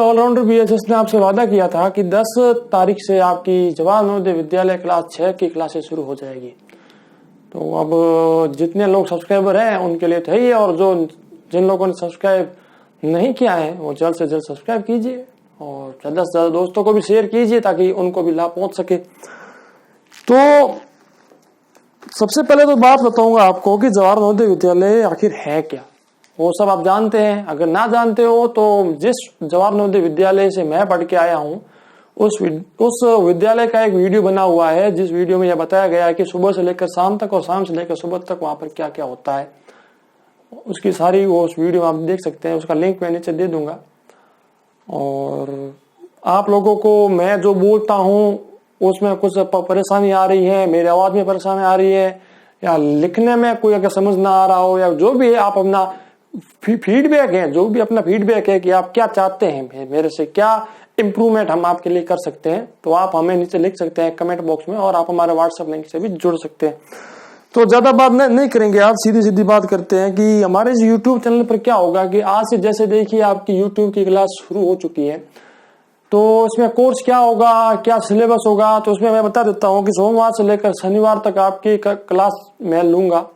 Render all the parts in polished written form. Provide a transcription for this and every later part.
Allrounder BHS ने आपसे वादा किया था कि 10 तारीख से आपकी जवाहर नवोदय विद्यालय क्लास 6 की क्लासेस शुरू हो जाएगी। तो अब जितने लोग सब्सक्राइबर हैं उनके लिए तो है ही, और जिन लोगों ने सब्सक्राइब नहीं किया है वो जल्द से जल्द सब्सक्राइब कीजिए और ज्यादा से ज्यादा दोस्तों को भी शेयर कीजिए ताकि उनको भी लाभ पहुंच सके। तो सबसे पहले तो बात बताऊंगा आपको कि जवाहर नवोदय विद्यालय आखिर है क्या, वो सब आप जानते हैं। अगर ना जानते हो तो जिस जवाहर नवोदय विद्यालय से मैं पढ़ के आया हूँ उस विद्यालय का एक वीडियो बना हुआ है, जिस वीडियो में यह बताया गया है कि सुबह से लेकर शाम तक और शाम से लेकर सुबह तक वहां पर क्या क्या होता है। उसकी सारी वो उस वीडियो आप देख सकते हैं, उसका लिंक मैं नीचे दे दूंगा। और आप लोगों को मैं जो बोलता हूँ उसमें कुछ परेशानी आ रही है, मेरी आवाज में परेशानी आ रही है या लिखने में कोई अगर समझ ना आ रहा हो या जो भी है, आप अपना फीडबैक है, जो भी अपना फीडबैक है कि आप क्या चाहते हैं मेरे से, क्या इंप्रूवमेंट हम आपके लिए कर सकते हैं, तो आप हमें नीचे लिख सकते हैं कमेंट बॉक्स में, और आप हमारे व्हाट्सएप लिंक से भी जुड़ सकते हैं। तो ज्यादा बात नहीं करेंगे, आप सीधी सीधी बात करते हैं कि हमारे इस यूट्यूब चैनल पर क्या होगा कि आज से जैसे देखिए आपकी यूट्यूब की क्लास शुरू हो चुकी है, तो इसमें कोर्स क्या होगा, क्या सिलेबस होगा, तो उसमें मैं बता देता हूँ कि सोमवार से लेकर शनिवार तक आपकी क्लास मैं लूंगा।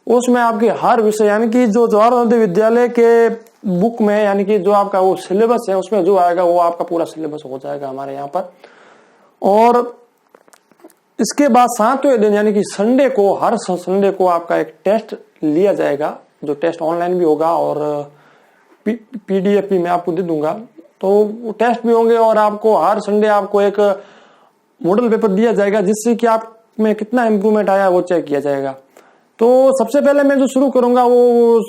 उसमें आपके हर विषय यानी कि जो जवाहर नवोदय विद्यालय के बुक में यानी कि जो आपका वो सिलेबस है उसमें जो आएगा वो आपका पूरा सिलेबस हो जाएगा हमारे यहाँ पर। और इसके बाद 7वें दिन यानी कि संडे को, हर संडे को आपका एक टेस्ट लिया जाएगा, जो टेस्ट ऑनलाइन भी होगा और पीडीएफ भी मैं आपको दे दूंगा। तो वो टेस्ट भी होंगे और आपको हर संडे आपको एक मॉडल पेपर दिया जाएगा जिससे कि आप में कितना इंप्रूवमेंट आया वो चेक किया जाएगा। तो सबसे पहले मैं जो शुरू करूंगा वो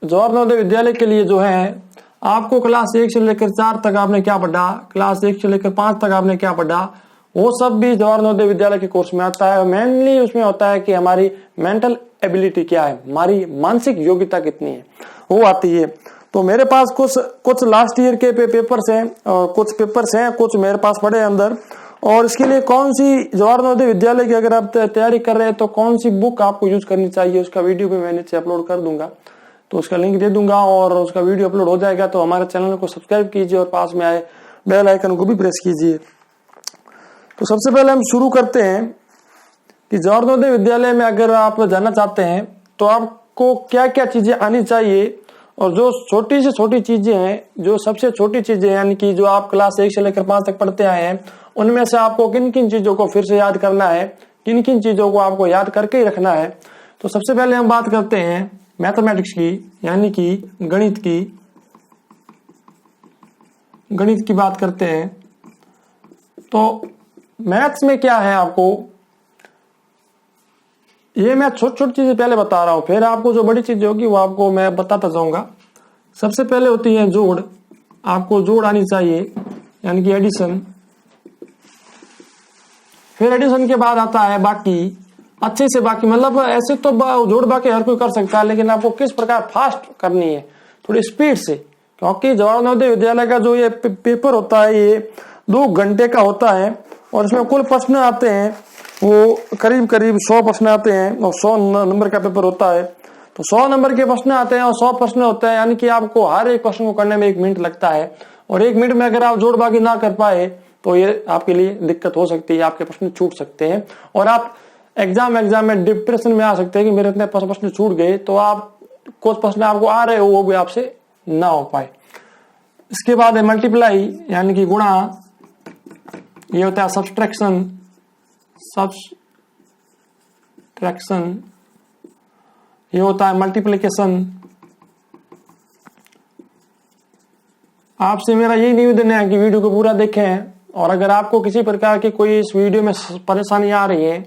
जवाहर नवोदय विद्यालय के लिए जो है, आपको क्लास 1 से लेकर 4 तक आपने क्या पढ़ा, क्लास 1 से लेकर 5 तक आपने क्या पढ़ा, वो सब भी जवाहर नवोदय विद्यालय के कोर्स में आता है। मेनली उसमें होता है कि हमारी मेंटल एबिलिटी क्या है, हमारी मानसिक योग्यता कितनी है, वो आती है। तो मेरे पास कुछ लास्ट ईयर के पेपर्स हैं और कुछ पेपर्स हैं, कुछ मेरे पास पड़े हैं अंदर। और इसके लिए कौन सी जवाहर नवोदय विद्यालय की अगर आप तैयारी कर रहे हैं तो कौन सी बुक आपको यूज करनी चाहिए, उसका वीडियो भी मैं नीचे अपलोड कर दूंगा, तो उसका लिंक दे दूंगा और उसका वीडियो अपलोड हो जाएगा। तो हमारे चैनल को सब्सक्राइब कीजिए और पास में आए बेल आइकन को भी प्रेस कीजिए। तो सबसे पहले हम शुरू करते हैं कि जवाहर नवोदय विद्यालय में अगर आप जाना चाहते हैं तो आपको क्या क्या चीजें आनी चाहिए, और जो छोटी से छोटी चीजें हैं, जो सबसे छोटी चीजें यानी कि जो आप क्लास 1 से लेकर 5 तक पढ़ते आए हैं, उनमें से आपको किन किन चीजों को फिर से याद करना है, किन किन चीजों को आपको याद करके ही रखना है। तो सबसे पहले हम बात करते हैं मैथमेटिक्स की, यानी कि गणित की बात करते हैं। तो मैथ्स में क्या है, आपको ये मैं छोटी छोटी चीजें पहले बता रहा हूं, फिर आपको जो बड़ी चीज होगी वो आपको मैं बताता जाऊंगा। सबसे पहले होती है जोड़, आपको जोड़ आनी चाहिए यानी कि एडिशन। फिर एडिशन के बाद आता है बाकी, अच्छे से बाकी, मतलब ऐसे तो जोड़ बाकी हर कोई कर सकता है, लेकिन आपको किस प्रकार फास्ट करनी है, थोड़ी स्पीड से, क्योंकि जवाहर नवोदय विद्यालय का जो ये पेपर होता है ये 2 घंटे का होता है और इसमें कुल प्रश्न आते हैं वो करीब 100 प्रश्न आते हैं और 100 नंबर का पेपर होता है। तो 100 नंबर के प्रश्न आते हैं और 100 प्रश्न होते हैं, यानी कि आपको हर एक प्रश्न को करने में 1 मिनट लगता है। और 1 मिनट में अगर आप जोड़ बाकी ना कर पाए तो ये आपके लिए दिक्कत हो सकती है, आपके प्रश्न छूट सकते हैं और आप एग्जाम में डिप्रेशन में आ सकते हैं कि मेरे इतने प्रश्न छूट गए, तो आप कुछ प्रश्न आपको आ रहे हो वो भी आपसे ना हो पाए। इसके बाद है मल्टीप्लाई यानी कि गुणा, ये होता है सब्सट्रैक्शन, ये होता है मल्टीप्लिकेशन। आपसे मेरा यही निवेदन है कि वीडियो को पूरा देखें, और अगर आपको किसी प्रकार की कोई इस वीडियो में परेशानी आ रही है,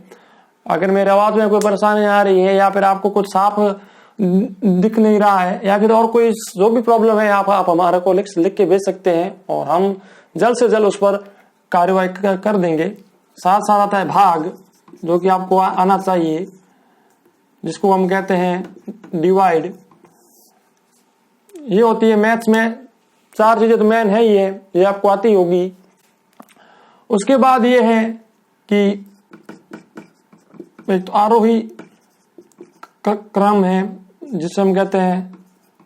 अगर मेरे आवाज में कोई परेशानी आ रही है या फिर आपको कुछ साफ दिख नहीं रहा है या फिर और कोई जो भी प्रॉब्लम है, आप हमारे को लिख के भेज सकते हैं और हम जल्द से जल्द उस पर कार्रवाई कर देंगे। साथ साथ आता है भाग, जो कि आपको आना चाहिए, जिसको हम कहते हैं डिवाइड। ये होती है मैथ्स में 4 चीजें तो मेन है ही है, ये आपको आती होगी। उसके बाद ये है कि तो आरोही क्रम है जिसे हम कहते हैं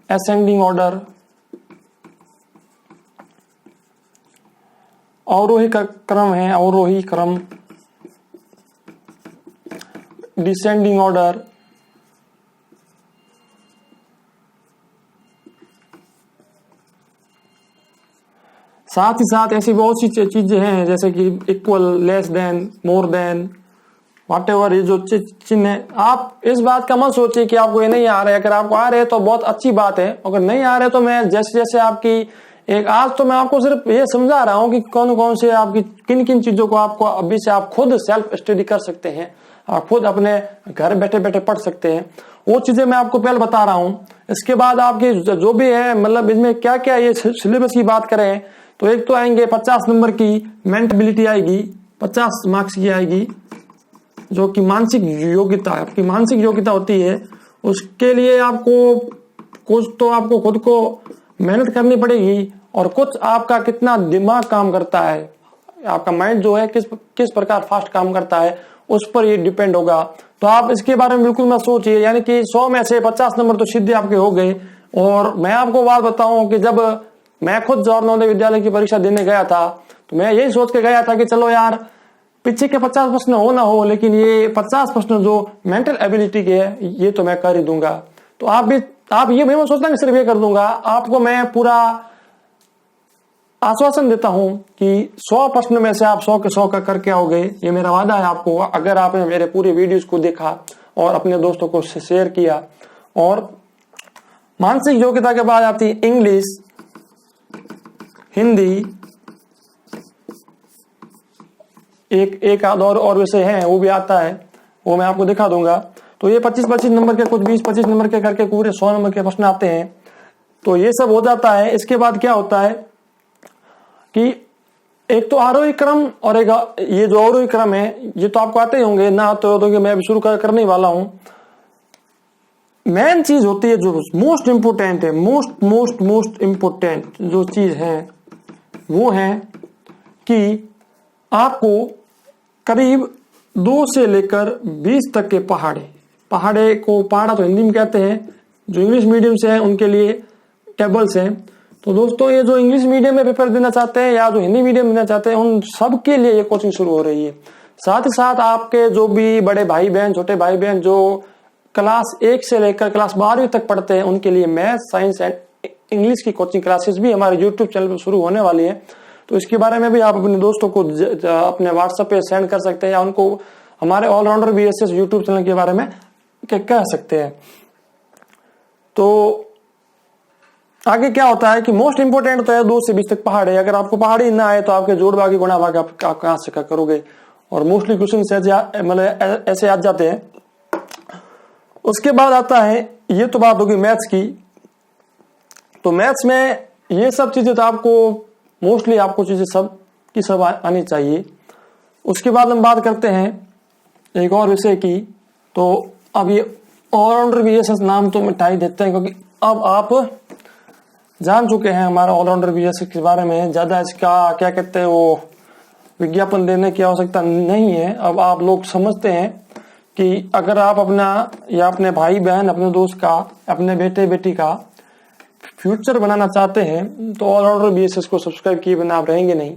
असेंडिंग ऑर्डर। अवरोही क्रम है, अवरोही क्रम, डिसेंडिंग ऑर्डर, साथ ही साथ ऐसी बहुत सी चीजें हैं जैसे कि equal, less than, more than, whatever, ये जो चिन्ह है। आप इस बात का मत सोचिए कि आपको ये नहीं आ रहा है। अगर आपको आ रहे हैं तो बहुत अच्छी बात है, अगर नहीं आ रहे तो मैं जैसे जैसे आपकी आज तो मैं आपको सिर्फ ये समझा रहा हूँ कि कौन कौन से आपकी किन किन चीजों को आपको अभी से आप खुद सेल्फ स्टडी कर सकते हैं, आप खुद अपने घर बैठे बैठे पढ़ सकते हैं। वो चीजें मैं आपको पहले बता रहा हूँ। इसके बाद आपकी जो भी है, मतलब इसमें क्या क्या ये सिलेबस की बात करें तो एक तो आएंगे 50 नंबर की मेंटेबिलिटी आएगी, 50 मार्क्स की आएगी, जो कि मानसिक योग्यता, आपकी मानसिक योग्यता होती है। उसके लिए आपको कुछ तो आपको खुद को मेहनत करनी पड़ेगी और कुछ आपका कितना दिमाग काम करता है, आपका माइंड जो है किस प्रकार फास्ट काम करता है, उस पर ये डिपेंड होगा। तो आप इसके बारे में बिल्कुल मत सोचिए, यानी कि 100 में से 50 नंबर तो सीधे आपके हो गए। और मैं आपको बात बताऊं कि जब मैं खुद जवाहर नवोदय विद्यालय की परीक्षा देने गया था तो मैं यही सोच के गया था कि चलो यार पीछे के 50 प्रश्न हो ना हो, लेकिन ये 50 प्रश्न जो मेंटल एबिलिटी के है ये तो मैं कर ही दूंगा। तो आप ये मैं सोचता कि सिर्फ ये कर दूंगा, आपको मैं पूरा आश्वासन देता हूं कि 100 प्रश्न में से आप 100 के 100 का करके आओगे, ये मेरा वादा है आपको। अगर आपने मेरे पूरे वीडियोस को देखा और अपने दोस्तों को शेयर किया। और मानसिक योग्यता के बाद आती है इंग्लिश, हिंदी, एक आध और विषय है वो भी आता है, वो मैं आपको दिखा दूंगा। तो ये 25-25 नंबर के, कुछ 20-25 नंबर के करके पूरे 100 नंबर के प्रश्न आते हैं। तो ये सब हो जाता है। इसके बाद क्या होता है कि एक तो आरोही क्रम और एक ये जो अवरोही क्रम है, ये तो आपको आते ही होंगे ना, तो मैं अभी शुरू करने वाला हूं। मेन चीज होती है जो मोस्ट इंपोर्टेंट है, मोस्ट इंपोर्टेंट जो चीज है वो है कि आपको करीब 2 से लेकर 20 तक के पहाड़े को पहाड़ा तो हिंदी में कहते हैं, जो इंग्लिश मीडियम से है उनके लिए टेबल्स हैं। तो दोस्तों ये जो इंग्लिश मीडियम में पेपर देना चाहते हैं या जो हिंदी मीडियम में देना चाहते हैं उन सब के लिए ये कोचिंग शुरू हो रही है। साथ ही साथ आपके जो भी बड़े भाई बहन, छोटे भाई बहन जो क्लास 1 से लेकर क्लास 12वीं तक पढ़ते हैं उनके लिए मैथ, साइंस एंड इंग्लिश की कोचिंग क्लासेस भी हमारे यूट्यूब चैनल पर शुरू होने वाली है। तो इसके बारे में भी आप अपने दोस्तों को अपने व्हाट्सएप पे सेंड कर सकते हैं या उनको हमारे ऑलराउंडर बीएसएस यूट्यूब चैनल के बारे में कह सकते हैं। तो आगे क्या होता है कि मोस्ट इंपोर्टेंट तो है 2 से 20 तक पहाड़ है। अगर आपको पहाड़ी ना आए तो आपके जोड़ भागी गुणा भाग आप कहां से करोगे, और मोस्टली क्वेश्चन मतलब ऐसे आ जाते हैं। उसके बाद आता है, ये तो बात होगी मैथ्स की। तो मैथ्स में ये सब चीजें तो आपको मोस्टली आपको चीजें सब की सब आनी चाहिए। उसके बाद हम बात करते हैं एक और विषय की। तो अब ये ऑलराउंडर बीएसएस नाम तो मिटा ही देते हैं, क्योंकि अब आप जान चुके हैं हमारा ऑलराउंडर बीएसएस के बारे में। ज्यादा इसका क्या कहते हैं वो विज्ञापन देने की आवश्यकता नहीं है। अब आप लोग समझते हैं कि अगर आप अपना या अपने भाई बहन, अपने दोस्त का, अपने बेटे बेटी का फ्यूचर बनाना चाहते हैं तो ऑलराउंडर बीएसएस को सब्सक्राइब किए बिना आप रहेंगे नहीं।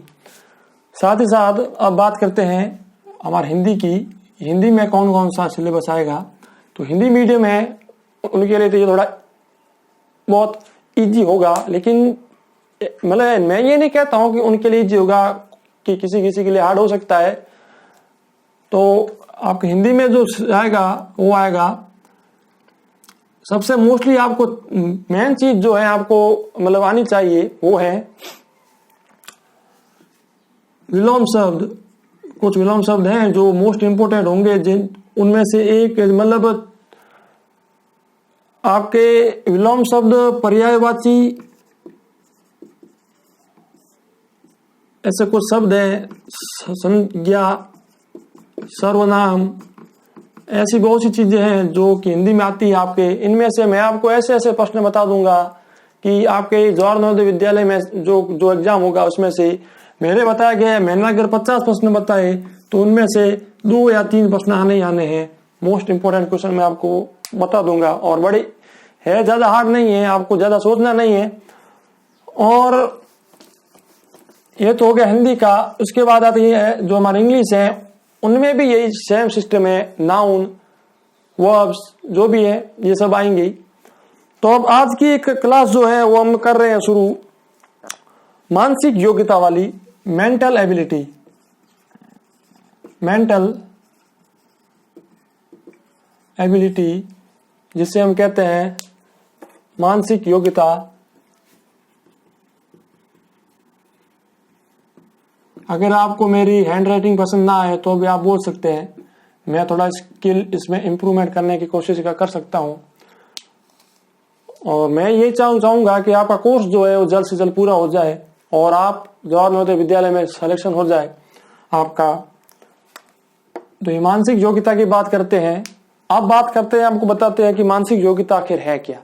साथ ही साथ अब बात करते हैं हमारे हिंदी की। हिंदी में कौन कौन सा सिलेबस आएगा। तो हिंदी मीडियम है उनके लिए तो ये थोड़ा बहुत इजी होगा, लेकिन मतलब मैं ये नहीं कहता हूं कि उनके लिए इजी होगा, कि किसी किसी के लिए हार्ड हो सकता है। तो आपको हिंदी में जो आएगा वो आएगा सबसे मोस्टली आपको मेन चीज जो है आपको मतलब आनी चाहिए वो है विलोम शब्द। कुछ विलोम शब्द हैं जो मोस्ट इंपोर्टेंट होंगे, जिन उनमें से एक मतलब आपके विलोम शब्द पर्यायवाची ऐसे कुछ शब्द हैं, संज्ञा, सर्वनाम, ऐसी बहुत सी चीजें हैं जो कि हिंदी में आती है आपके। इनमें से मैं आपको ऐसे ऐसे प्रश्न बता दूंगा कि आपके जवाहर नवोदय विद्यालय में जो एग्जाम होगा उसमें से मेरे बताया गया है, मैंने अगर 50 प्रश्न बताए तो उनमें से 2 या 3 प्रश्न आने ही आने हैं। मोस्ट इंपोर्टेंट क्वेश्चन मैं आपको बता दूंगा, और बड़ी है, ज्यादा हार्ड नहीं है, आपको ज्यादा सोचना नहीं है। और ये तो हो गया हिंदी का। उसके बाद आती है जो हमारा इंग्लिश है, उनमें भी यही सेम सिस्टम है, नाउन वर्ब्स जो भी है ये सब आएंगे। तो अब आज की एक क्लास जो है वो हम कर रहे हैं शुरू मानसिक योग्यता वाली, मेंटल एबिलिटी। मेंटल एबिलिटी जिसे हम कहते हैं मानसिक योग्यता। अगर आपको मेरी हैंड राइटिंग पसंद ना आए तो भी आप बोल सकते हैं, मैं थोड़ा स्किल इसमें इम्प्रूवमेंट करने की कोशिश कर सकता हूं। और मैं ये चाहूंगा कि आपका कोर्स जो है वो जल्द से जल्द पूरा हो जाए और आप जवाहर नवोदय विद्यालय में सिलेक्शन हो जाए आपका। तो ये मानसिक योग्यता की बात करते हैं। अब बात करते हैं, आपको बताते हैं कि मानसिक योग्यता आखिर है क्या।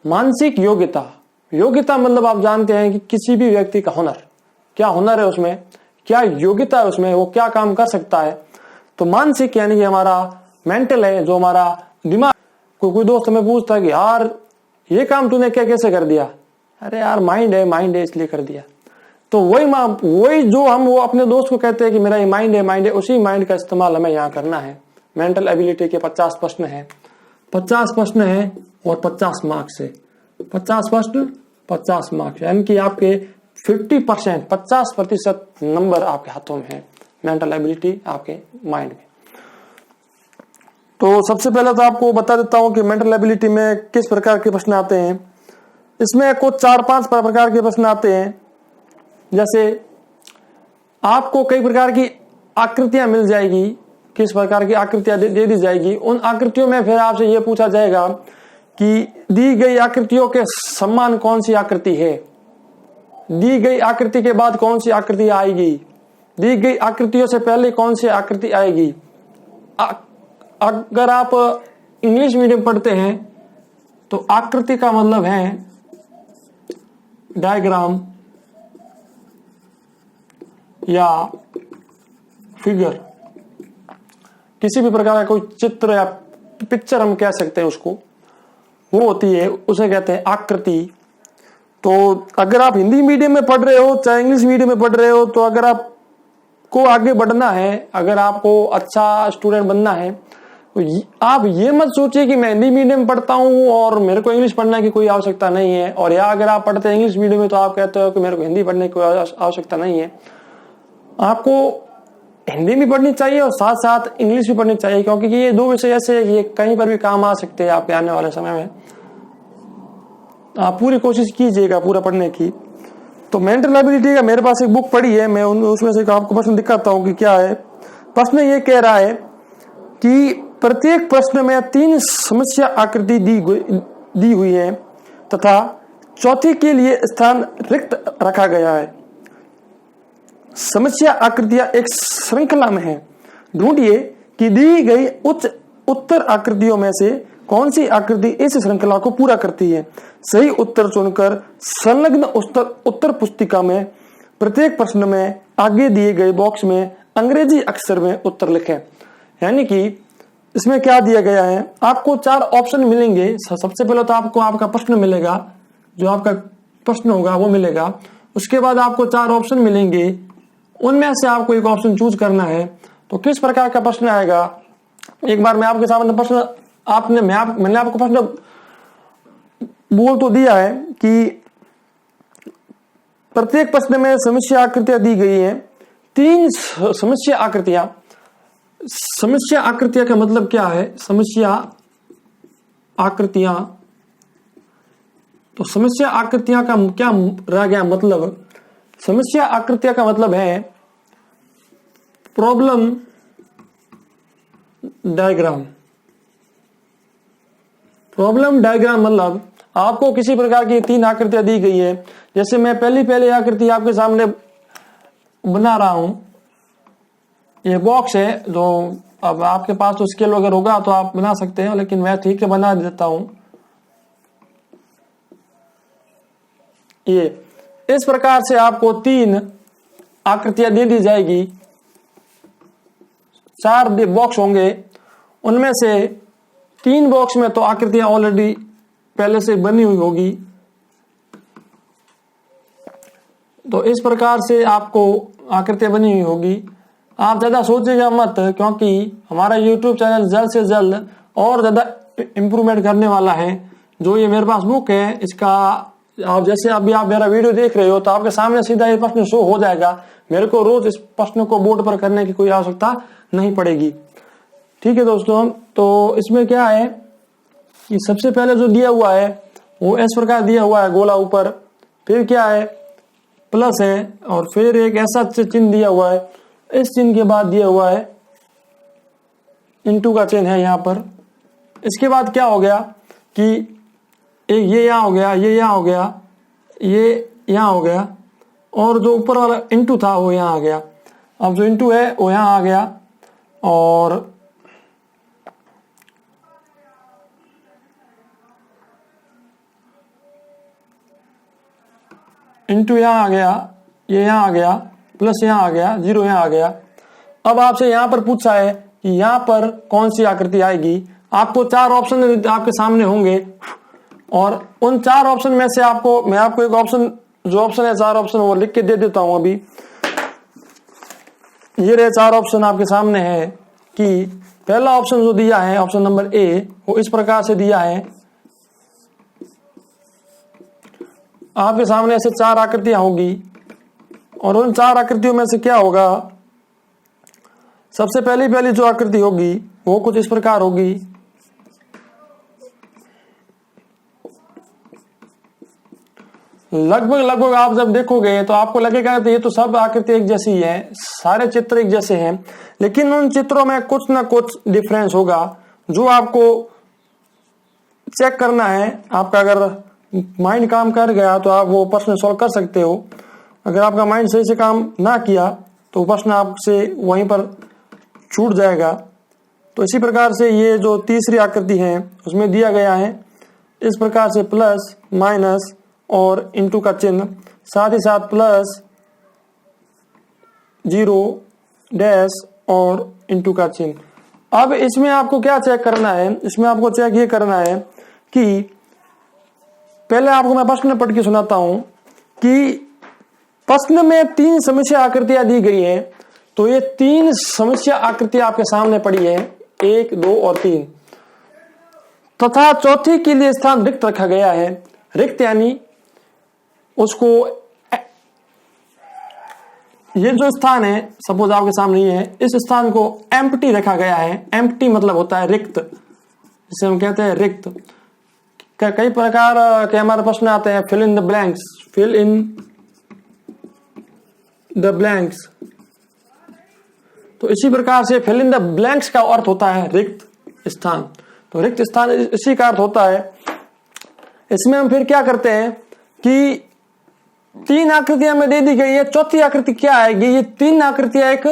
मानसिक योग्यता, योग्यता मतलब आप जानते हैं कि किसी भी व्यक्ति का हुनर, क्या हुनर है उसमें, क्या योग्यता है उसमें, वो क्या काम कर सकता है। तो मानसिक यानी कि हमारा मेंटल है, जो हमारा दिमाग। कोई दोस्त हमें पूछता है कि यार ये काम तूने क्या कैसे कर दिया, अरे यार माइंड है इसलिए कर दिया। तो वही जो हम वो अपने दोस्त को कहते हैं कि मेरा ये माइंड है, उसी माइंड का इस्तेमाल हमें यहाँ करना है। मेंटल एबिलिटी के 50 प्रश्न है, 50 प्रश्न है और 50 मार्क्स है। 50 प्रश्न 50 मार्क्स, यानी कि आपके 50%, 50% नंबर आपके हाथों में है मेंटल एबिलिटी आपके माइंड में। तो सबसे पहले तो आपको बता देता हूं कि मेंटल एबिलिटी में किस प्रकार के प्रश्न आते हैं। इसमें कुछ 4-5 प्रकार के प्रश्न आते हैं। जैसे आपको कई प्रकार की आकृतियां मिल जाएगी, किस प्रकार की आकृतियां दे दी जाएगी। उन आकृतियों में फिर आपसे यह पूछा जाएगा कि दी गई आकृतियों के समान कौन सी आकृति है, दी गई आकृति के बाद कौन सी आकृति आएगी, दी गई आकृतियों से पहले कौन सी आकृति आएगी। अगर आप इंग्लिश मीडियम पढ़ते हैं तो आकृति का मतलब है डायग्राम या फिगर, किसी भी प्रकार का कोई चित्र या पिक्चर हम कह सकते हैं उसको, वो होती है, उसे कहते हैं आकृति। तो अगर आप हिंदी मीडियम में पढ़ रहे हो चाहे इंग्लिश मीडियम में पढ़ रहे हो, तो अगर आपको आगे बढ़ना है, अगर आपको अच्छा स्टूडेंट बनना है, तो आप ये मत सोचिए कि मैं हिंदी मीडियम में पढ़ता हूँ और मेरे को इंग्लिश पढ़ने की कोई आवश्यकता नहीं है। और या अगर आप पढ़ते हैं इंग्लिश मीडियम में तो आप कहते हो कि मेरे को हिंदी पढ़ने की कोई आवश्यकता नहीं है। आपको हिंदी भी पढ़नी चाहिए और साथ साथ इंग्लिश भी पढ़नी चाहिए, क्योंकि ये दो विषय ऐसे ये कहीं पर भी काम आ सकते हैं आपके आने वाले समय में। आप पूरी कोशिश कीजिएगा पूरा पढ़ने की। तो मेंटल एबिलिटी का मेरे पास एक बुक पड़ी है, मैं उसमें से आपको प्रश्न दिखाता हूँ कि क्या है। प्रश्न ये कह रहा है कि प्रत्येक प्रश्न में 3 समस्या आकृति दी हुई है तथा चौथी के लिए स्थान रिक्त रखा गया है। समस्या आकृतियां एक श्रृंखला में है। ढूंढिए कि दी गई उच्च उत्तर आकृतियों में से कौन सी आकृति इस श्रृंखला को पूरा करती है। सही उत्तर चुनकर संलग्न उत्तर पुस्तिका में प्रत्येक प्रश्न में आगे दिए गए बॉक्स में अंग्रेजी अक्षर में उत्तर लिखें। यानी कि इसमें क्या दिया गया है, आपको 4 ऑप्शन मिलेंगे। सबसे पहले तो आपको आपका प्रश्न मिलेगा, जो आपका प्रश्न होगा वो मिलेगा। उसके बाद आपको 4 ऑप्शन मिलेंगे, उनमें से आपको एक ऑप्शन चूज करना है। तो किस प्रकार का प्रश्न आएगा, एक बार मैं आपके सामने प्रश्न मैंने आपको प्रश्न बोल तो दिया है कि प्रत्येक प्रश्न में समस्या आकृतियां दी गई हैं। 3 समस्या आकृतियां। समस्या आकृतियां का मतलब क्या है, समस्या आकृतियां, तो समस्या आकृतियां का क्या रह गया मतलब। समस्या आकृतियां का मतलब है प्रॉब्लम डायग्राम। प्रॉब्लम डायग्राम मतलब आपको किसी प्रकार की 3 आकृतियां दी गई है। जैसे मैं पहली आकृति आपके सामने बना रहा हूं, ये बॉक्स है। जो अब आपके पास तो स्केल वगैरह होगा तो आप बना सकते हैं, लेकिन मैं ठीक है बना देता हूं। ये इस प्रकार से आपको 3 आकृतियां दे दी जाएगी। 4 बॉक्स होंगे, उनमें से 3 बॉक्स में तो आकृतियां ऑलरेडी पहले से बनी हुई होगी। तो इस प्रकार से आपको आकृतियां बनी हुई होगी। आप ज़्यादा सोचिएगा मत, क्योंकि हमारा YouTube चैनल जल्द से जल्द और ज़्यादा इम्प्रूवमेंट करने वाला है। जो ये मेरे पास बुक है, इसका आप जैसे अभी आप मेरा वीडियो देख रहे हो तो आपके सामने सीधा ये प्रश्न शो हो जाएगा। मेरे को रोज इस प्रश्न को बोर्ड पर करने की कोई आवश्यकता नहीं पड़ेगी। ठीक है दोस्तों, तो इसमें क्या है कि सबसे पहले जो दिया हुआ है वो इस प्रकार दिया हुआ है, गोला ऊपर, फिर क्या है प्लस है, और फिर एक ऐसा चिन्ह दिया हुआ है। इस चिन्ह के बाद दिया हुआ है इंटू का चिन्ह है यहाँ पर। इसके बाद क्या हो गया कि एक ये यहाँ हो गया, ये यहाँ हो गया, ये यहाँ हो गया, और जो ऊपर वाला इंटू था वो यहाँ आ गया। अब जो इंटू है वो यहाँ आ गया, और इंटू यहाँ आ गया, ये यहाँ आ गया, प्लस यहाँ आ गया, जीरो यहाँ आ गया। अब आपसे यहाँ पर पूछा है कि यहाँ पर कौन सी आकृति आएगी। आपको 4 ऑप्शन आपके सामने होंगे, और उन 4 ऑप्शन में से मैं आपको एक ऑप्शन, जो ऑप्शन है 4 ऑप्शन वो लिख के दे देता हूं अभी। ये रहे 4 ऑप्शन आपके सामने है कि पहला ऑप्शन जो दिया है, ऑप्शन नंबर ए, वो इस प्रकार से दिया है। आपके सामने ऐसे 4 आकृतियां होगी, और उन 4 आकृतियों में से क्या होगा, सबसे पहली जो आकृति होगी वो कुछ इस प्रकार होगी। लगभग आप जब देखोगे तो आपको लगेगा कि ये तो सब आकृति एक जैसी है, सारे चित्र एक जैसे हैं, लेकिन उन चित्रों में कुछ ना कुछ डिफरेंस होगा जो आपको चेक करना है। आपका अगर माइंड काम कर गया तो आप वो प्रश्न सॉल्व कर सकते हो। अगर आपका माइंड सही से काम ना किया तो प्रश्न आपसे वहीं पर छूट जाएगा। तो इसी प्रकार से ये जो तीसरी आकृति है उसमें दिया गया है इस प्रकार से प्लस माइनस और इंटू का चिन्ह, साथ ही साथ प्लस जीरो डैश और इंटू का चिन्ह। अब इसमें आपको क्या चेक करना है, इसमें आपको चेक ये करना है कि पहले आपको मैं प्रश्न पढ़ के सुनाता हूं कि प्रश्न में 3 समस्या आकृतियां दी गई हैं। तो ये 3 समस्या आकृतियां आपके सामने पड़ी है, 1, 2 और 3, तथा चौथी के लिए स्थान रिक्त रखा गया है। रिक्त यानी उसको, ये जो स्थान है सपोज आपके सामने ये है, इस स्थान को एम्प्टी रखा गया है। एम्प्टी मतलब होता है रिक्त, जिसे हम कहते हैं रिक्त। कई प्रकार के हमारे प्रश्न आते हैं, fill in the blanks, fill in the blanks. तो इसी प्रकार से फिल इन द ब्लैंक्स का अर्थ होता है रिक्त स्थान। तो रिक्त स्थान इसी का अर्थ होता है। इसमें हम फिर क्या करते हैं कि 3 आकृतियां में दे दी गई है, चौथी आकृति क्या आएगी। ये 3 आकृतियां एक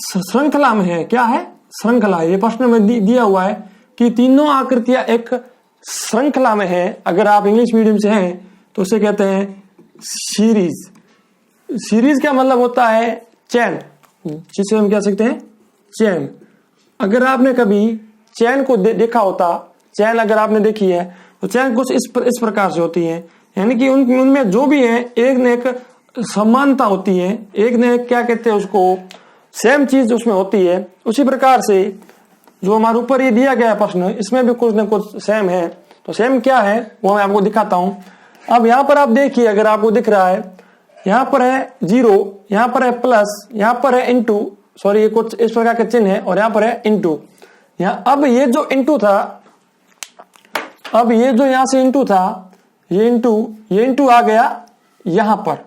श्रृंखला में है। क्या है? श्रृंखला। ये प्रश्न में दिया हुआ है कि तीनों आकृतियां एक श्रृंखला में है। अगर आप इंग्लिश मीडियम से हैं तो उसे कहते हैं सीरीज। सीरीज का मतलब होता है चैन, जिसे हम कह सकते हैं चैन। अगर आपने कभी चैन को देखा होता, चैन अगर आपने देखी है तो चैन कुछ इस प्रकार से होती है, यानी कि उनमें जो भी है एक न एक समानता होती है, एक न एक क्या कहते हैं उसको, सेम चीज उसमें होती है। उसी प्रकार से जो हमारे ऊपर ये दिया गया प्रश्न, इसमें भी कुछ न कुछ सेम है। तो सेम क्या है वो मैं आपको दिखाता हूं। अब यहाँ पर आप देखिए, अगर आपको दिख रहा है, यहाँ पर है 0, यहाँ पर है प्लस, यहाँ पर है इंटू, सॉरी ये कुछ इस प्रकार के चिन्ह है, और यहाँ पर है इंटू। यहाँ अब ये जो इंटू था, अब ये जो यहाँ से इंटू था, ये इंटू आ गया यहाँ पर,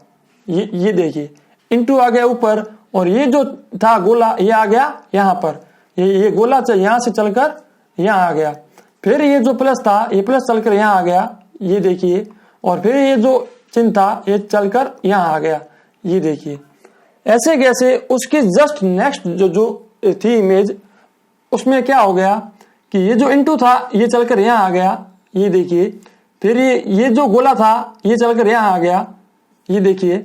ये देखिए इंटू आ गया ऊपर, और ये जो था गोला ये आ गया यहाँ पर। ये गोला यहाँ से चलकर यहाँ आ गया। फिर ये जो प्लस था ये प्लस चलकर यहाँ आ गया, ये देखिए, और फिर ये जो चिन्ह था ये चलकर यहाँ आ गया, ये देखिए। ऐसे कैसे उसके जस्ट नेक्स्ट जो थी इमेज, उसमें क्या हो गया कि ये जो इंटू था ये चलकर यहाँ आ गया, ये देखिए। फिर ये जो गोला था ये चलकर यहाँ आ गया, ये देखिए।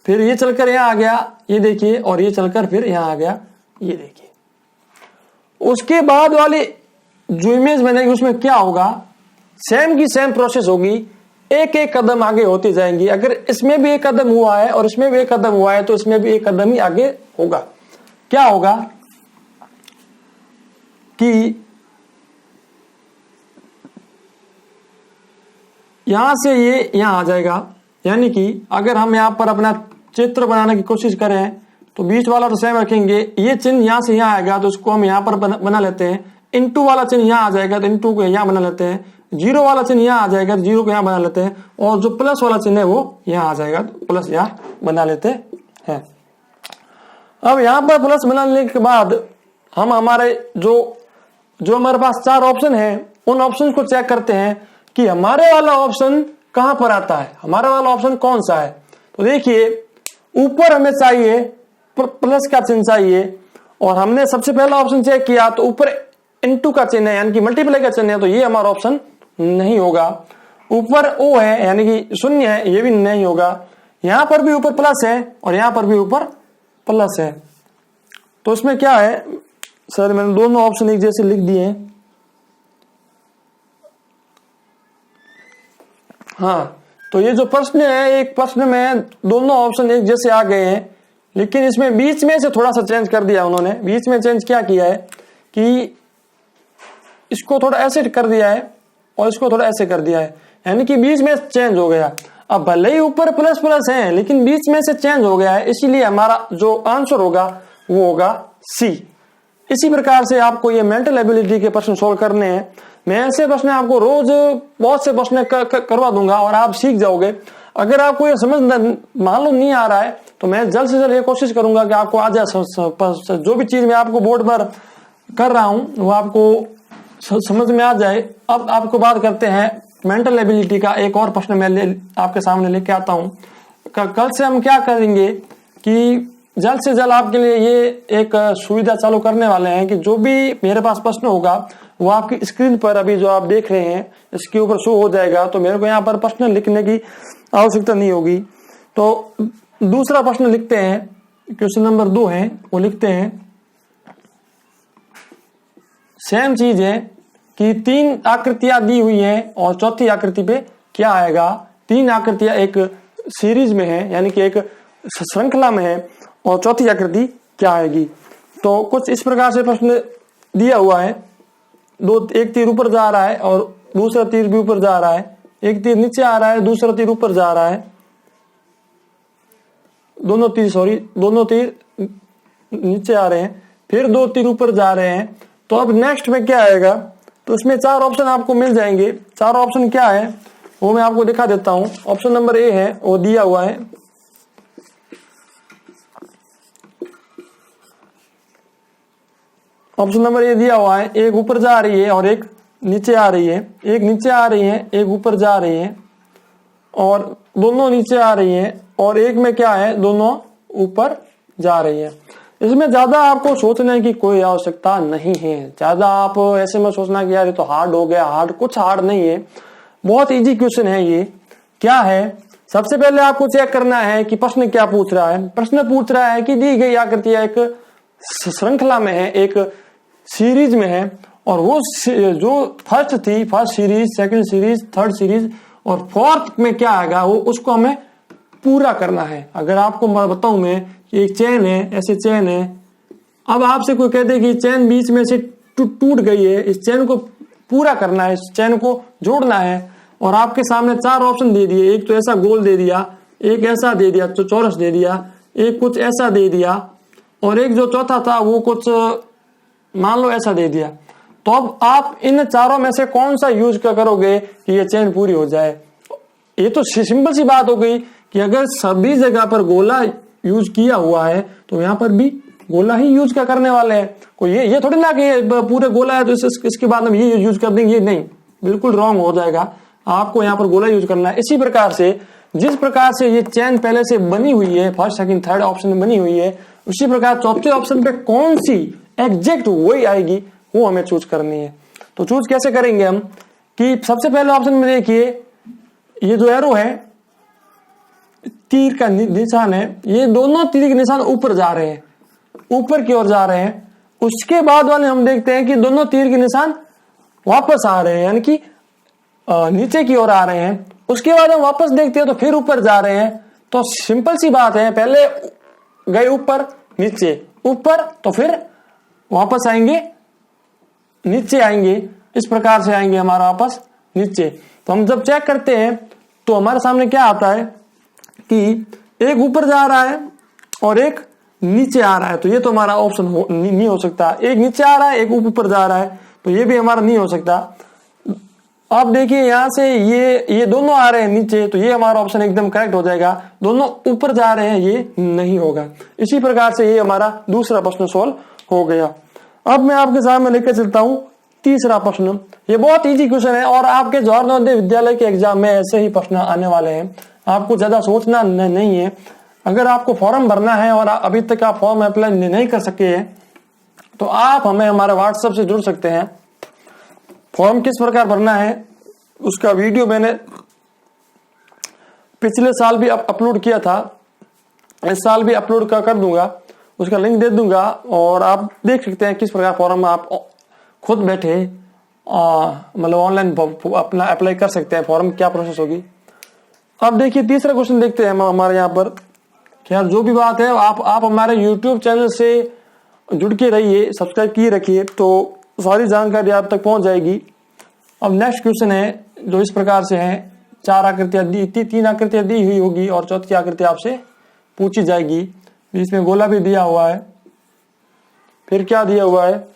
फिर ये चलकर यहाँ आ गया, ये देखिए, और ये चलकर फिर यहाँ आ गया, ये देखिए। उसके बाद वाली जो इमेज बनेगी उसमें क्या होगा, सेम की सेम प्रोसेस होगी। एक एक कदम आगे होती जाएंगी। अगर इसमें भी एक कदम हुआ है और इसमें भी एक कदम हुआ है तो इसमें भी एक कदम ही आगे होगा। क्या होगा कि यहां से ये यहां आ जाएगा, यानी कि अगर हम यहां पर अपना चित्र बनाने की कोशिश करें तो बीच वाला तो सेम रखेंगे, ये चिन्ह यहां से यहां आएगा तो उसको हम यहां पर बना लेते हैं। इनटू वाला चिन्ह यहां आ जाएगा तो इनटू को यहां बना लेते हैं। जीरो वाला चिन्ह यहां आ जाएगा तो जीरो को यहां बना लेते हैं, और जो प्लस वाला चिन्ह है वो यहां आ जाएगा तो प्लस यहां बना लेते हैं। अब यहां पर प्लस बनाने के बाद हम हमारे जो हमारे पास 4 ऑप्शन है उन ऑप्शन को चेक करते हैं कि हमारे वाला ऑप्शन कहां पर आता है, हमारा वाला ऑप्शन कौन सा है। तो देखिए ऊपर हमें चाहिए प्लस का चिन्ह चाहिए, और हमने सबसे पहला ऑप्शन चेक किया तो ऊपर इनटू का चिन्ह है यानी कि मल्टीप्लाई का चिन्ह है, तो ये हमारा ऑप्शन नहीं होगा। ऊपर ओ है यानी कि शून्य है, ये भी नहीं होगा। यहां पर भी ऊपर प्लस है और यहां पर भी ऊपर प्लस है, तो इसमें क्या है सर, मैंने दोनों ऑप्शन एक जैसे लिख दिए हैं। हाँ, तो ये जो प्रश्न है एक प्रश्न में दोनों ऑप्शन एक जैसे आ गए हैं, लेकिन इसमें बीच में से थोड़ा सा चेंज कर दिया उन्होंने। बीच में चेंज क्या किया है कि इसको थोड़ा ऐसे कर दिया है और इसको थोड़ा ऐसे कर दिया है, यानी कि बीच में चेंज हो गया। अब भले ही ऊपर प्लस प्लस है लेकिन बीच में से चेंज हो गया है, इसीलिए हमारा जो आंसर होगा वो होगा सी। इसी प्रकार से आपको ये मेंटल एबिलिटी के प्रश्न सोल्व करने हैं। मैं ऐसे प्रश्न आपको रोज बहुत से प्रश्न करवा दूंगा और आप सीख जाओगे। अगर आपको ये समझ मालूम नहीं आ रहा है तो मैं जल्द से जल्द ये कोशिश करूंगा कि आपको आ जाए, जो भी चीज मैं आपको बोर्ड पर कर रहा हूं वो आपको समझ में आ जाए। अब आपको बात करते हैं मेंटल एबिलिटी का। एक और प्रश्न मैं आपके सामने लेके आता हूं। कल से हम क्या करेंगे कि जल्द से जल्द आपके लिए ये एक सुविधा चालू करने वाले हैं कि जो भी मेरे पास प्रश्न होगा वो आपकी स्क्रीन पर अभी जो आप देख रहे हैं इसके ऊपर शो हो जाएगा, तो मेरे को यहाँ पर प्रश्न लिखने की आवश्यकता नहीं होगी। तो दूसरा प्रश्न लिखते हैं, क्वेश्चन नंबर 2 है, वो लिखते हैं सेम चीज है कि 3 आकृतियां दी हुई हैं और चौथी आकृति पे क्या आएगा। 3 आकृतियां एक सीरीज में है यानी कि एक श्रृंखला में है और चौथी आकृति क्या आएगी। तो कुछ इस प्रकार से प्रश्न दिया हुआ है। एक तीर ऊपर जा रहा है और दूसरा तीर भी ऊपर जा रहा है, एक तीर नीचे आ रहा है दूसरा तीर ऊपर जा रहा है, दोनों तीर नीचे आ रहे हैं, फिर 2 तीर ऊपर जा रहे हैं। तो अब नेक्स्ट में क्या आएगा, तो इसमें 4 ऑप्शन आपको मिल जाएंगे। 4 ऑप्शन क्या है वो मैं आपको दिखा देता हूं। ऑप्शन नंबर ए है वो दिया हुआ है, ऑप्शन नंबर ए दिया हुआ है, एक ऊपर जा रही है और एक नीचे आ रही है, एक नीचे आ रही है एक ऊपर जा रही है, और दोनों नीचे आ रही है, और एक में क्या है दोनों ऊपर जा रही है। इसमें ज्यादा आपको सोचने की कोई आवश्यकता नहीं है। ज्यादा आप ऐसे में सोचना कि यार ये तो हार्ड हो गया, कुछ हार्ड नहीं है, बहुत इजी क्वेश्चन है ये। क्या है, सबसे पहले आपको चेक करना है कि प्रश्न क्या पूछ रहा है। प्रश्न पूछ रहा है कि दी गई आकृतियां एक श्रृंखला में है, एक सीरीज में है, और वो जो फर्स्ट थी, first series, second series, third series और फोर्थ में क्या आएगा वो उसको हमें पूरा करना है। अगर आपको बताऊं मैं कि एक चेन है, ऐसे चेन है, अब आपसे कोई कहते कि चेन बीच में से टूट गई है, इस चेन को पूरा करना है, इस चेन को जोड़ना है, और आपके सामने 4 ऑप्शन दे दिए। एक तो ऐसा गोल दे दिया, एक ऐसा दे दिया तो चौरस दे दिया, एक कुछ ऐसा दे दिया, और एक जो चौथा था वो कुछ मान लो ऐसा दे दिया। तो अब आप इन चारों में से कौन सा यूज करोगे कि ये चेन पूरी हो जाए। ये तो सिंपल सी बात हो गई कि अगर सभी जगह पर गोला यूज किया हुआ है तो यहाँ पर भी गोला ही यूज क्या करने वाले हैं। कोई ये थोड़ी ना कि पूरे गोला है तो इसके बाद हम ये यूज कर देंगे, ये नहीं, बिल्कुल रॉन्ग हो जाएगा। आपको यहाँ पर गोला यूज करना है। इसी प्रकार से जिस प्रकार से ये चेन पहले से बनी हुई है, फर्स्ट सेकंड थर्ड ऑप्शन में बनी हुई है, उसी प्रकार चौथे ऑप्शन पे कौन सी एग्जैक्ट वही आएगी वो हमें चूज करनी है। तो चूज कैसे करेंगे हम कि सबसे पहले ऑप्शन में देखिए ये जो एरो है, तीर का निशान है, ये दोनों तीर के निशान ऊपर जा रहे हैं, ऊपर की ओर जा रहे हैं। उसके बाद वाले हम देखते हैं कि दोनों तीर के निशान वापस आ रहे हैं, यानी कि नीचे की ओर आ रहे हैं। उसके बाद हम वापस देखते हैं तो फिर ऊपर जा रहे हैं। तो सिंपल सी बात है, पहले गए ऊपर नीचे, ऊपर तो फिर वापस आएंगे नीचे आएंगे, इस प्रकार से आएंगे हमारा वापस नीचे। तो हम जब चेक करते हैं तो हमारे सामने क्या आता है कि एक ऊपर जा रहा है और एक नीचे आ रहा है। तो ये तो हमारा ऑप्शन नहीं हो सकता। एक नीचे आ रहा है, एक ऊपर जा रहा है, तो ये भी हमारा नहीं हो सकता। आप देखिए यहां से ये दोनों आ रहे हैं नीचे, तो ये हमारा ऑप्शन एकदम करेक्ट हो जाएगा। दोनों ऊपर जा रहे हैं, ये नहीं होगा। इसी प्रकार से ये हमारा दूसरा प्रश्न सोल्व हो गया। अब मैं आपके सामने लेकर चलता हूं तीसरा प्रश्न। ये बहुत इजी क्वेश्चन है और आपके जवाहर नवोदय विद्यालय के एग्जाम में ऐसे ही प्रश्न आने वाले हैं। आपको ज्यादा सोचना नहीं है। अगर आपको फॉर्म भरना है और अभी तक आप फॉर्म अप्लाई नहीं कर सके हैं तो आप हमें हमारे व्हाट्सएप से जुड़ सकते हैं। फॉर्म किस प्रकार भरना है उसका वीडियो मैंने पिछले साल भी अपलोड किया था, इस साल भी अपलोड कर दूंगा, उसका लिंक दे दूंगा और आप देख सकते हैं किस प्रकार फॉर्म आप खुद बैठे मतलब ऑनलाइन अपना अप्लाई कर सकते हैं। फॉर्म क्या प्रोसेस होगी। अब देखिए तीसरा क्वेश्चन देखते हैं हमारे यहाँ पर। खैर जो भी बात है आप हमारे YouTube चैनल से जुड़ के रहिए, सब्सक्राइब किए रखिए, तो सारी जानकारी आप तक पहुंच जाएगी। अब नेक्स्ट क्वेश्चन है जो इस प्रकार से है, 4 आकृतियां दी, 3 आकृतियां दी हुई होगी और चौथी आकृति आपसे पूछी जाएगी। बीच में गोला भी दिया हुआ है। फिर क्या दिया हुआ है,